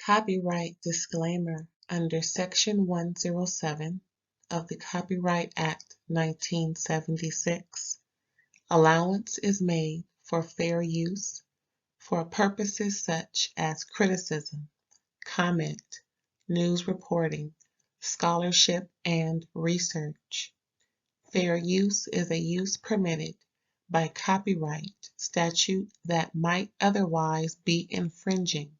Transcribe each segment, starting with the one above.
Copyright disclaimer under Section 107 of the Copyright Act 1976. Allowance is made for fair use for purposes such as criticism, comment, news reporting, scholarship, and research. Fair use is a use permitted by copyright statute that might otherwise be infringing.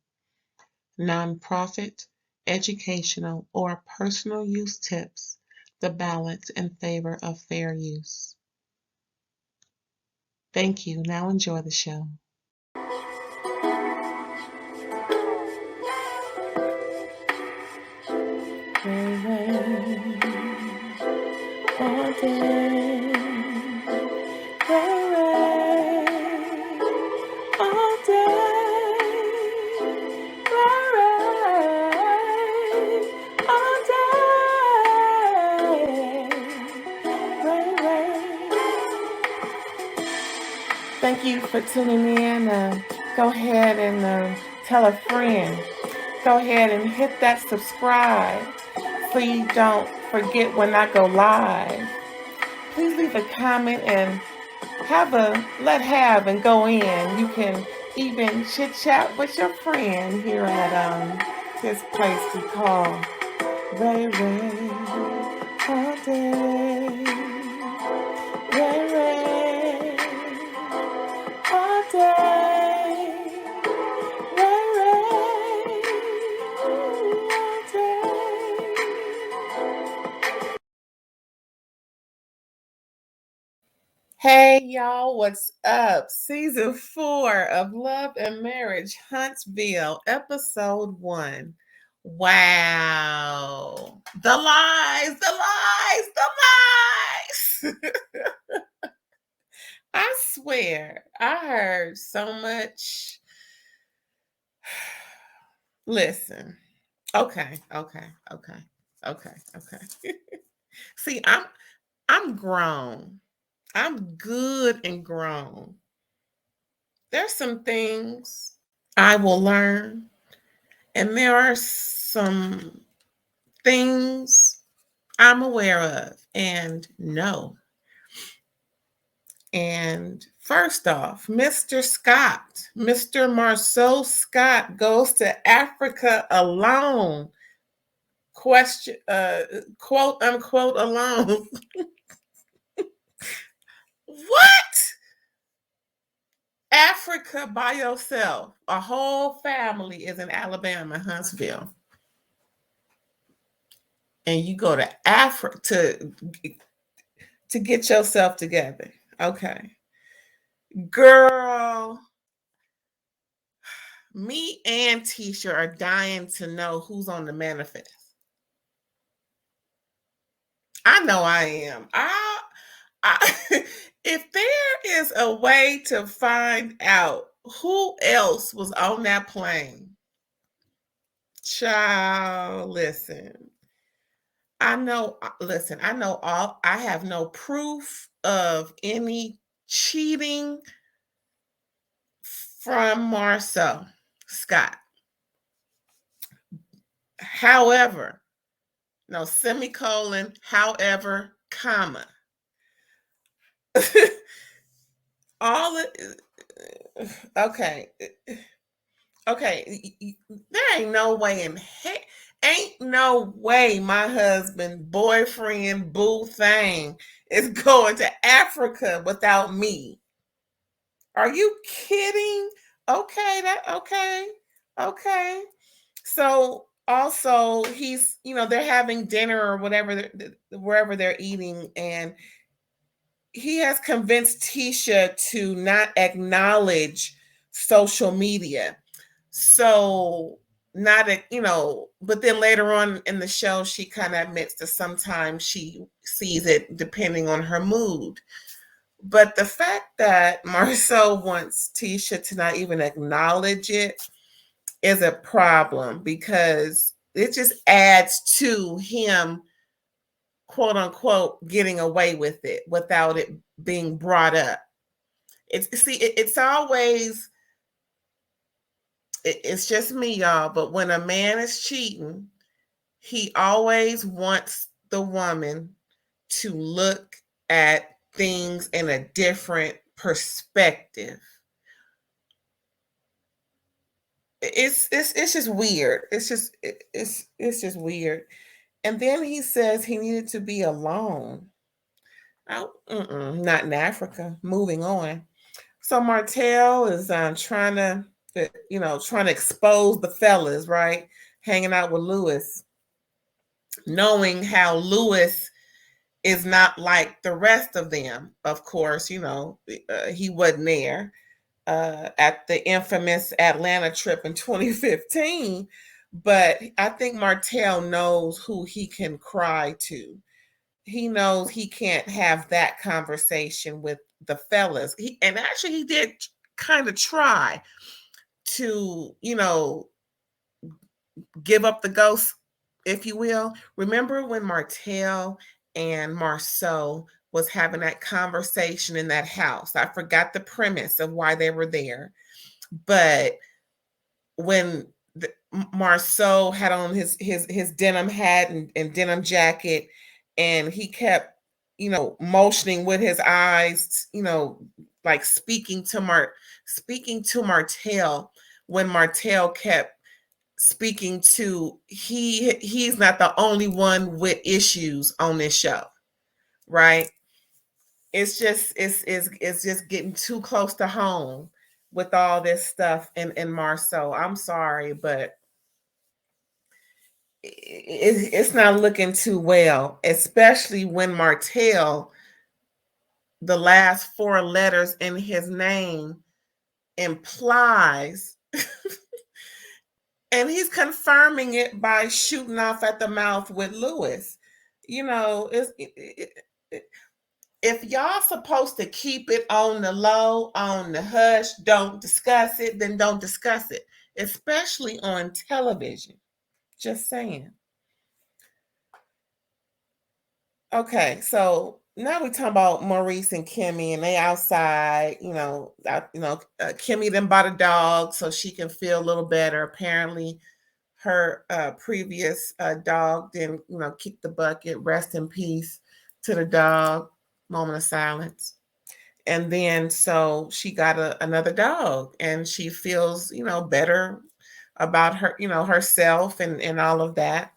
Nonprofit, educational, or personal use tips the balance in favor of fair use. Thank you. Now enjoy the show. All day, all Thank you for tuning in. Go ahead and tell a friend. Go ahead and hit that subscribe so you don't forget when I go live. Please leave a comment and have and go in. You can even chit chat with your friend here at this place we call Ray Ray all day. Ray Ray all day. Ray Ray all day. Hey y'all, what's up? Season 4 of Love and Marriage Huntsville, episode 1. Wow. The lies. I swear, I heard so much. Listen. Okay. See, I'm grown. I'm good and grown. There's some things I will learn, and there are some things I'm aware of and know. And first off, Mr. Marceau Scott goes to Africa alone. Quote unquote alone. What? Africa by yourself. A whole family is in Alabama, Huntsville. And you go to Africa to get yourself together. Okay. Girl, me and Tisha are dying to know who's on the manifest. I know I am. If there is a way to find out who else was on that plane, child, listen. I know I have no proof of any cheating from Marceau Scott. However, no semicolon, however, comma. Okay. There ain't no way my husband, boyfriend, boo thing is going to Africa without me. Are you kidding? Okay. So also he's, they're having dinner or whatever, wherever they're eating, and he has convinced Tisha to not acknowledge social media. So but then later on in the show, she kind of admits that sometimes she sees it depending on her mood. But the fact that Marceau wants Tisha to not even acknowledge it is a problem, because it just adds to him, quote unquote, getting away with it without it being brought up. It's always it's just me, y'all. But when a man is cheating, he always wants the woman to look at things in a different perspective. It's just weird. It's just weird. And then he says he needed to be alone. Oh, not in Africa. Moving on. So Martell is trying to expose the fellas, right? Hanging out with Lewis, knowing how Lewis is not like the rest of them. Of course, he wasn't there at the infamous Atlanta trip in 2015. But I think Martell knows who he can cry to. He knows he can't have that conversation with the fellas. And actually, he did kind of try to, give up the ghost, if you will. Remember when Martell and Marceau was having that conversation in that house? I forgot the premise of why they were there, but when Marceau had on his denim hat and denim jacket, and he kept motioning with his eyes, like speaking to Martell, when Martell kept speaking to he's not the only one with issues on this show, right? It's just getting too close to home with all this stuff in Marceau. I'm sorry, but it's not looking too well, especially when Martell, the last four letters in his name implies, and he's confirming it by shooting off at the mouth with Lewis. If y'all supposed to keep it on the low, on the hush, don't discuss it, then don't discuss it, especially on television. Just saying. Okay, so now we're talking about Maurice and Kimmy, and they outside. Kimmy then bought a dog so she can feel a little better. Apparently, her previous dog didn't, kick the bucket. Rest in peace to the dog. Moment of silence. And then so she got another dog, and she feels, better about herself and all of that.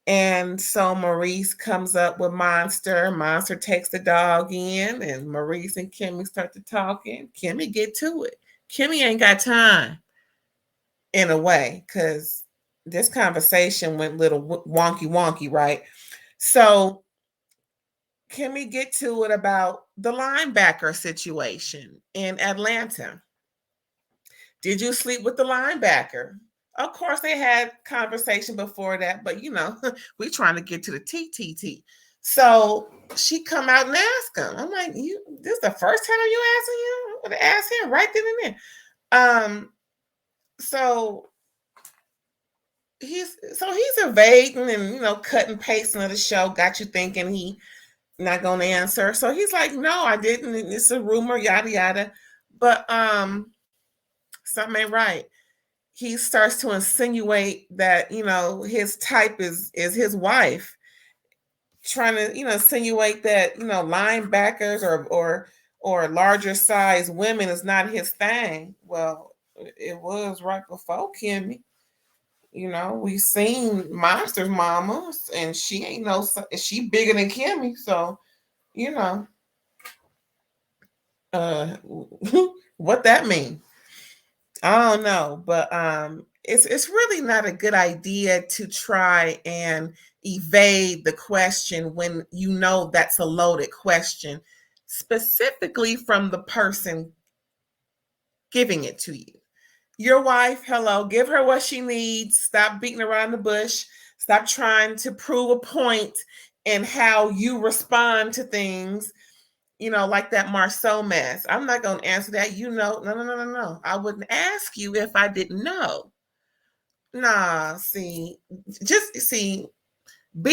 And so Maurice comes up with Monster. Monster takes the dog in, and Maurice and Kimmy start to talking. Kimmy get to it. Kimmy ain't got time, in a way, because this conversation went a little wonky, right? So Kimmy get to it about the linebacker situation in Atlanta. Did you sleep with the linebacker? Of course, they had conversation before that, but we trying to get to the TTT. So she come out and ask him. I'm like, this is the first time you asking him? I'm gonna ask him right then and there. So he's evading and cutting pasting of the show. Got you thinking he not gonna answer. So he's like, no, I didn't. It's a rumor, yada yada. But something ain't right. He starts to insinuate that his type is his wife, trying to insinuate that linebackers or larger size women is not his thing. Well, it was right before Kimmy. We seen Monster's mama, and she ain't she bigger than Kimmy, so you know uh what that mean. I don't know, but it's really not a good idea to try and evade the question when you know that's a loaded question, specifically from the person giving it to you. Your wife, hello, give her what she needs. Stop beating around the bush. Stop trying to prove a point in how you respond to things, like that Marceau mess. I'm not going to answer that. No. I wouldn't ask you if I didn't know. Nah, be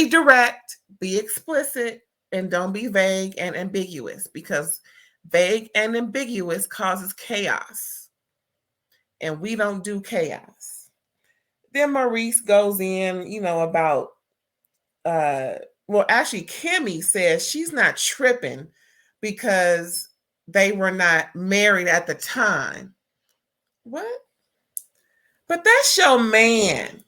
direct, be explicit, and don't be vague and ambiguous, because vague and ambiguous causes chaos. and we don't do chaos. Then Maurice goes in, about well, actually, Kimmy says she's not tripping because they were not married at the time. What? But that's your man.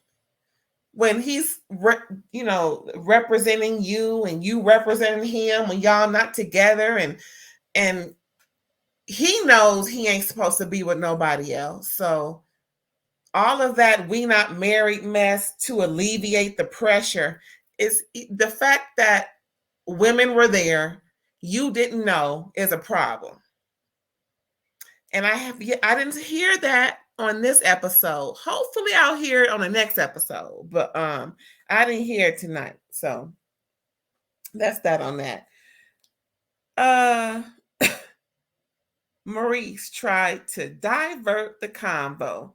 When he's, representing you and you representing him when y'all not together, and he knows he ain't supposed to be with nobody else. So all of that "we not married" mess to alleviate the pressure is the fact that women were there, you didn't know, is a problem. And I didn't hear that on this episode. Hopefully I'll hear it on the next episode. But I didn't hear it tonight. So that's that on that. Uh Maurice tried to divert the convo,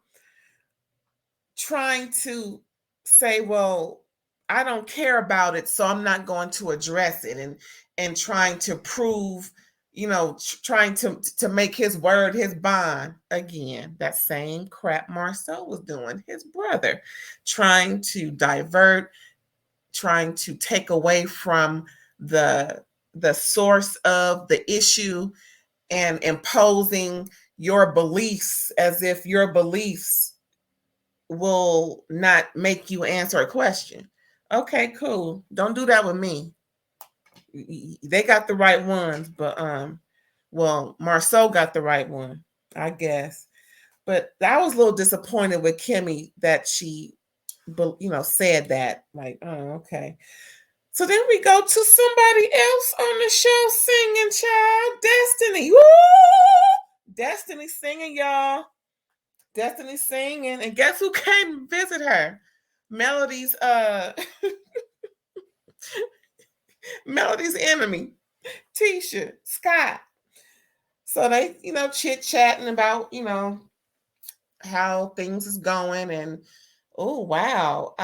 trying to say, well, I don't care about it, so I'm not going to address it, and trying to prove, trying to make his word his bond. Again, that same crap Marcel was doing, his brother, trying to divert, trying to take away from the source of the issue, and imposing your beliefs as if your beliefs will not make you answer a question. Okay, cool. Don't do that with me. They got the right ones, but well, Marceau got the right one, I guess. But I was a little disappointed with Kimmy that she, said that. Like, oh, okay. So then we go to somebody else on the show singing, child. Destiny. Woo! Destiny singing, y'all. Destiny singing. And guess who came to visit her? Melody's Melody's enemy, Tisha Scott. So they, chit-chatting about, how things is going. And oh wow,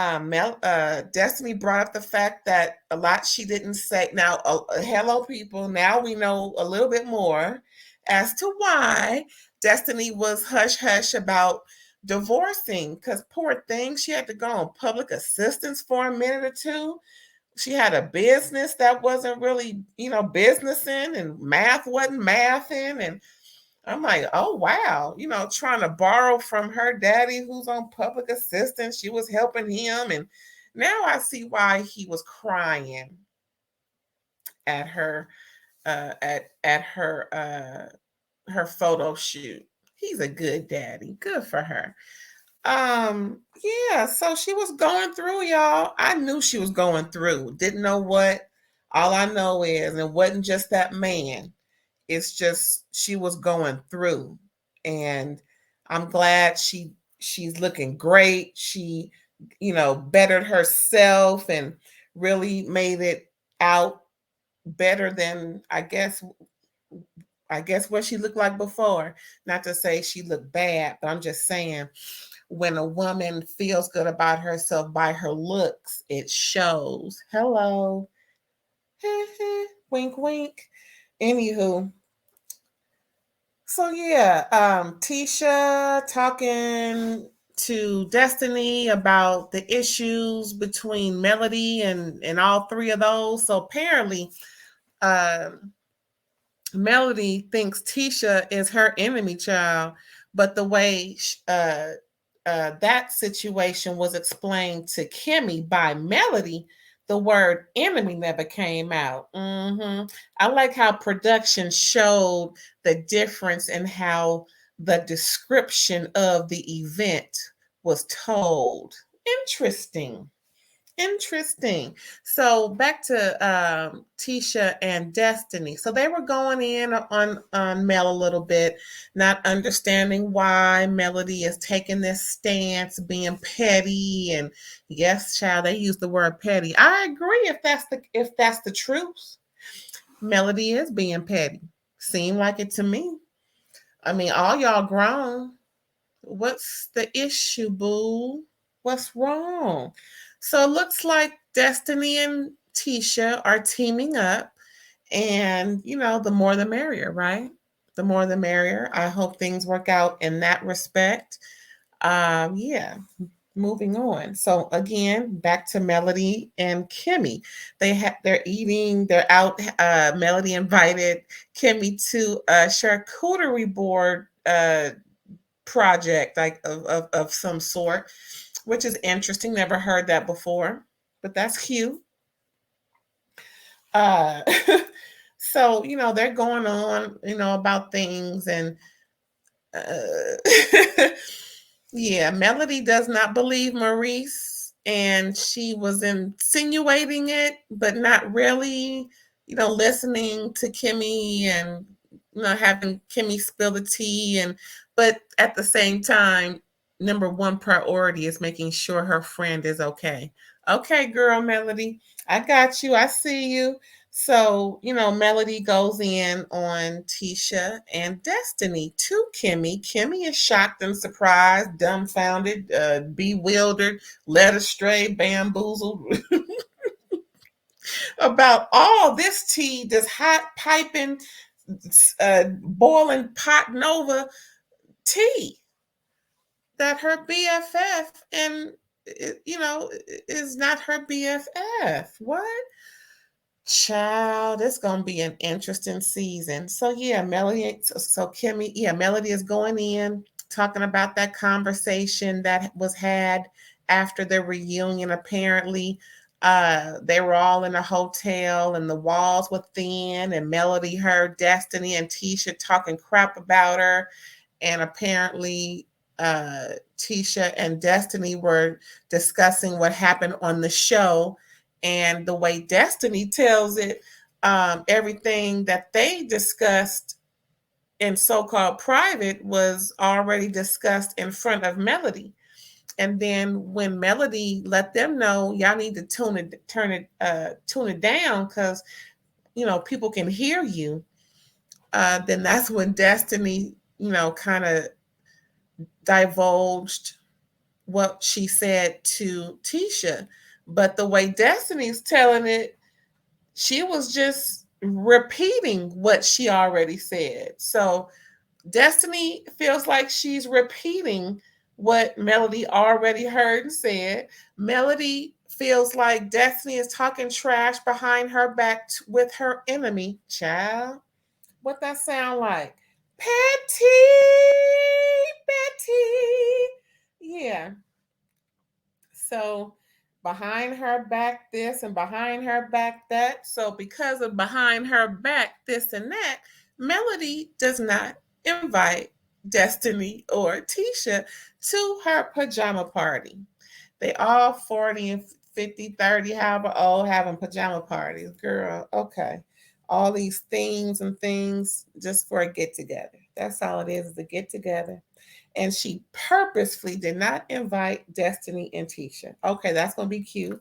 Destiny brought up the fact that a lot she didn't say. Now, hello people, now we know a little bit more as to why Destiny was hush hush about divorcing, because poor thing, she had to go on public assistance for a minute or two. She had a business that wasn't really, businessing, and math wasn't mathing. And I'm like, oh, wow, trying to borrow from her daddy who's on public assistance. She was helping him. And now I see why he was crying at her, at her photo shoot. He's a good daddy. Good for her. Yeah, so she was going through, y'all. I knew she was going through. Didn't know what. All I know is it wasn't just that man. It's just she was going through. And I'm glad she's looking great. She, bettered herself and really made it out better than I guess what she looked like before. Not to say she looked bad, but I'm just saying, when a woman feels good about herself by her looks, it shows. Hello. Wink, wink. Anywho, so yeah, Tisha talking to Destiny about the issues between Melody and all three of those. So apparently, Melody thinks Tisha is her enemy child, but the way that situation was explained to Kimmy by Melody, the word enemy never came out. I like how production showed the difference in how the description of the event was told. Interesting. Interesting. So back to Tisha and Destiny. So they were going in on Mel a little bit, not understanding why Melody is taking this stance, being petty. And yes, child, they use the word petty. I agree if that's the truth. Melody is being petty. Seemed like it to me. I mean, all y'all grown. What's the issue, boo? What's wrong? So it looks like Destiny and Tisha are teaming up, and the more the merrier, right? the more the merrier. I hope things work out in that respect. Yeah, moving on. So again, back to Melody and Kimmy. They're eating. They're out. Melody invited Kimmy to a charcuterie board project, like of some sort, which is interesting. Never heard that before, but that's cute. Uh, so they're going on about things, and uh, yeah, Melody does not believe Maurice, and she was insinuating it, but not really, listening to Kimmy and having Kimmy spill the tea, and but at the same time, number one priority is making sure her friend is okay. Okay, girl, Melody, I got you. I see you. So, Melody goes in on Tisha and Destiny to Kimmy. Kimmy is shocked and surprised, dumbfounded, bewildered, led astray, bamboozled about all this tea, this hot piping, boiling pot nova tea that her BFF and is not her BFF. What? Child, it's gonna be an interesting season. So yeah, Melody. So Kimmy, yeah, Melody is going in talking about that conversation that was had after the reunion. Apparently, they were all in a hotel and the walls were thin, and Melody heard Destiny and Tisha talking crap about her, and apparently, Tisha and Destiny were discussing what happened on the show, and the way Destiny tells it, everything that they discussed in so-called private was already discussed in front of Melody. And then when Melody let them know, y'all need to tune it down because people can hear you. Then that's when Destiny, kind of divulged what she said to Tisha. But the way Destiny's telling it, she was just repeating what she already said. So Destiny feels like she's repeating what Melody already heard and said. Melody feels like Destiny is talking trash behind her back with her enemy. Child, what that sound like? Petty, Betty. Yeah. So behind her back this and behind her back that. So because of behind her back this and that, Melody does not invite Destiny or Tisha to her pajama party. They all 40 and 50, 30, however old, having pajama parties. Girl, okay. All these themes and things just for a get together. That's all it is a get together, and she purposefully did not invite Destiny and Tisha. Okay, that's gonna be cute.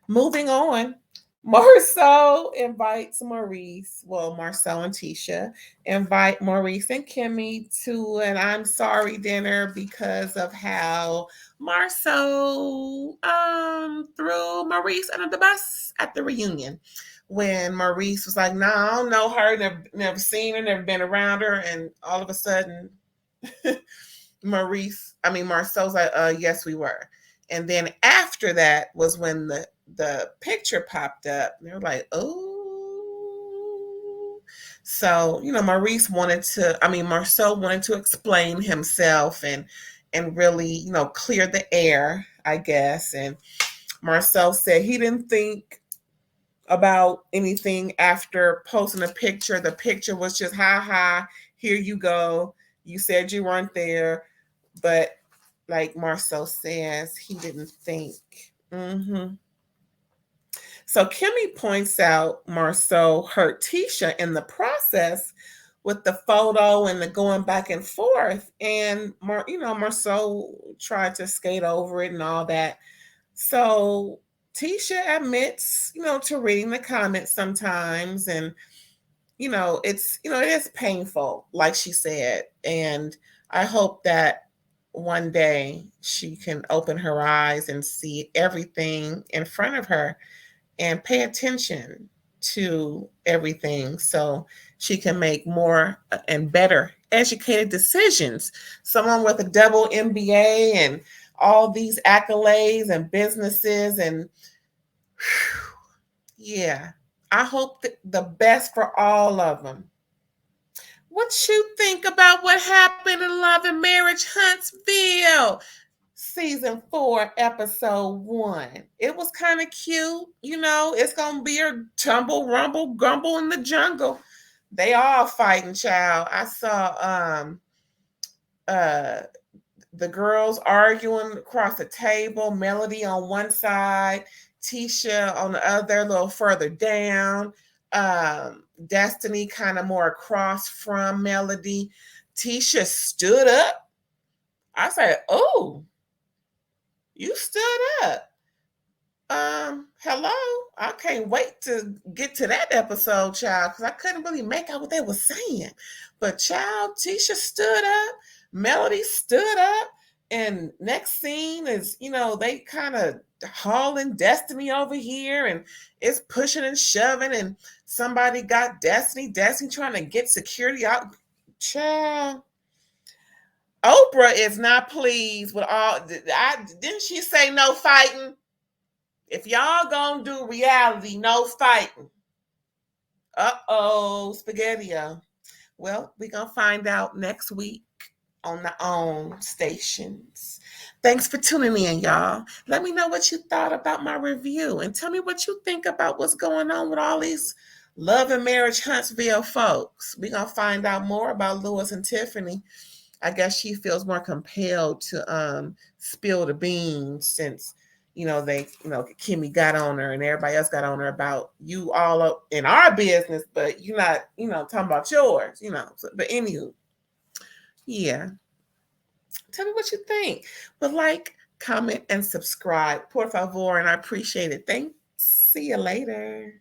Moving on. Marceau invites Maurice, well, Marceau and Tisha invite Maurice and Kimmy to an I'm sorry dinner because of how Marceau threw Maurice under the bus at the reunion. When Maurice was like, "No, nah, I don't know her, never seen her, never been around her," and all of a sudden Marceau's like, yes, we were. And then after that was when the picture popped up. And they were like, oh. So, Marceau wanted to explain himself and really, clear the air, I guess. And Marceau said he didn't think about anything after posting a picture. The picture was just, ha ha, here you go. You said you weren't there, but like Marceau says, he didn't think. Mm-hmm. So Kimmy points out Marceau hurt Tisha in the process with the photo and the going back and forth, and Marceau tried to skate over it and all that. So Tisha admits, to reading the comments sometimes, and it is painful, like she said, and I hope that one day she can open her eyes and see everything in front of her and pay attention to everything so she can make more and better educated decisions. Someone with a double MBA and all these accolades and businesses and yeah, I hope the best for all of them. What you think about what happened in Love and Marriage Huntsville? Season 4, episode 1. It was kind of cute. You know, it's going to be a tumble, rumble, grumble in the jungle. They all fighting, child. I saw uh the girls arguing across the table, Melody on one side, Tisha on the other, a little further down. Destiny kind of more across from Melody. Tisha stood up. I said, "Oh, you stood up." Hello. I can't wait to get to that episode, child, because I couldn't really make out what they were saying. But child, Tisha stood up, Melody stood up, and next scene is, they kind of hauling Destiny over here, and it's pushing and shoving, and somebody got Destiny trying to get security out. Child. Oprah is not pleased with all. Didn't she say no fighting? If y'all gonna do reality, no fighting. Spaghetti-o. Well, we're gonna find out next week on the own stations. Thanks for tuning in, y'all. Let me know what you thought about my review and tell me what you think about what's going on with all these Love and Marriage Huntsville folks. We're gonna find out more about Lewis and Tiffany. I guess she feels more compelled to spill the beans since Kimmy got on her and everybody else got on her about you all up in our business, but you're not talking about yours. But anywho, yeah. Tell me what you think. But like, comment, and subscribe, por favor, and I appreciate it. Thanks. See you later.